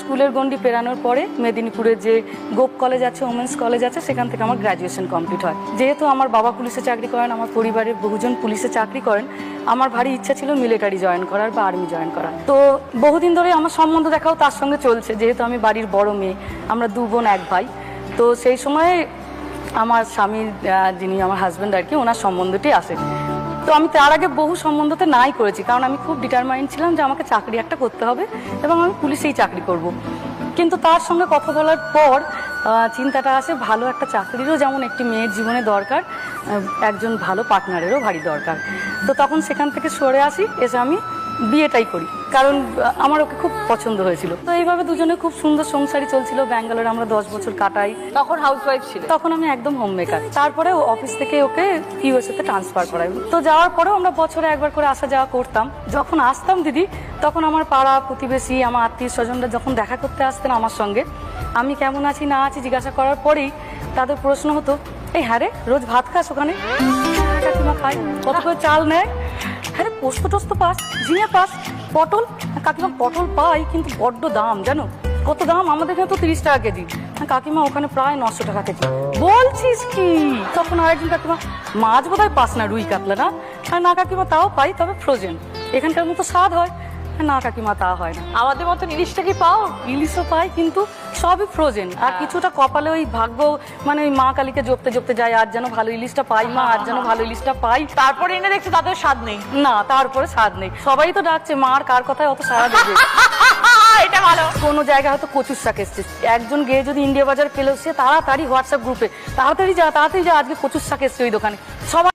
স্কুলের গণ্ডি পেরানোর পরে মেদিনীপুরে যে গোপ কলেজ আছে, ওমেন্স কলেজ আছে, সেখান থেকে আমার গ্র্যাজুয়েশন কমপ্লিট হয়। যেহেতু আমার বাবা পুলিশে চাকরি করেন, আমার পরিবারের বহুজন পুলিশে চাকরি করেন, আমার ভারী ইচ্ছা ছিল মিলিটারি জয়েন করার বা আর্মি জয়েন করার। তো বহুদিন ধরে আমার সম্বন্ধ দেখাও তার সঙ্গে চলছে, যেহেতু আমি বাড়ির বড় মেয়ে, আমরা 2 বোন 1 ভাই। তো সেই সময় আমার স্বামীর যিনি আমার হাজব্যান্ড আর কি, ওনার সম্বন্ধটি আসে। তো আমি তার আগে বহু সম্বন্ধতে নাই করেছি, কারণ আমি খুব ডিটারমাইন্ড ছিলাম যে আমাকে চাকরি একটা করতে হবে এবং আমি পুলিশেই চাকরি করব। কিন্তু তার সঙ্গে কথা বলার পর চিন্তাটা আসে, ভালো একটা চাকরিরও যেমন একটি মেয়ের জীবনে দরকার, একজন ভালো পার্টনারেরও ভারী দরকার। তো তখন সেখান থেকে সরে আসি, এসে আমি বিয়েটাই করি, কারণ আমার ওকে খুব পছন্দ হয়েছিল। তো এইভাবে দুজনে খুব সুন্দর সংসারই চলছিল। ব্যাঙ্গালোরে আমরা 10 বছর কাটাই। তখন হাউসওয়াইফ ছিল? তখন আমি একদম হোম মেকার। তারপরে ও অফিস থেকে ওকে ইউএসএ তে ট্রান্সফার করাই। তো যাওয়ার পরেও আমরা বছরে একবার করে আসা যাওয়া করতাম। যখন আসতাম দিদি, তখন আমার পাড়া প্রতিবেশী, আমার আত্মীয় স্বজনরা যখন দেখা করতে আসতেন আমার সঙ্গে, আমি কেমন আছি না আছি জিজ্ঞাসা করার পরেই তাদের প্রশ্ন হতো, এই হ্যাঁ রে, রোজ ভাত খাস ওখানে? হ্যাঁ কাকিমা খাই। কত করে চাল নেয়? হ্যাঁ রে, পোস্ত টোস্ত পাস, ঝিঙে পাস, পটল? কাকিমা পটল পাই, কিন্তু বড্ড দাম জানো। কত দাম? আমাদের এখানে তো 30 টাকা কেজি। কাকিমা ওখানে প্রায় 900 টাকা কেজি। বলছিস কি? তখন আরেকজন, কাকিমা মাছ বোধহয় পাস না, রুই কাতলা না? না কাকিমা, তাও পাই, তবে ফ্রোজেন। এখানকার মতো স্বাদ হয় না কাকিমা, তা হয় না। আমাদের মতো ইলিশটা কি পাও? ইলিশও পাই, কিন্তু সবই ফ্রোজেন। আর কিছুটা কপালে ওই ভাগ্য, মানে ওই মা কালীকে জপতে জপতে যায়, আজ যেন ভালো ইলিশটা পাই মা, আজ যেন ভালো ইলিশটা পাই। তারপরে এনে দেখছো তাদের স্বাদ নেই? না, তারপরে স্বাদ নেই। সবাই তো ডাকছে, মা আর কার কথায় অত সারা দেবে। এটা ভালো। কোনো জায়গায় হয়তো কচুর শাক এসছে, একজন গিয়ে যদি ইন্ডিয়া বাজার পেলেও সে তাড়াতাড়ি হোয়াটসঅ্যাপ গ্রুপে, তাড়াতাড়ি যা, আজকে কচুর শাক এসছে ওই দোকানে। সবাই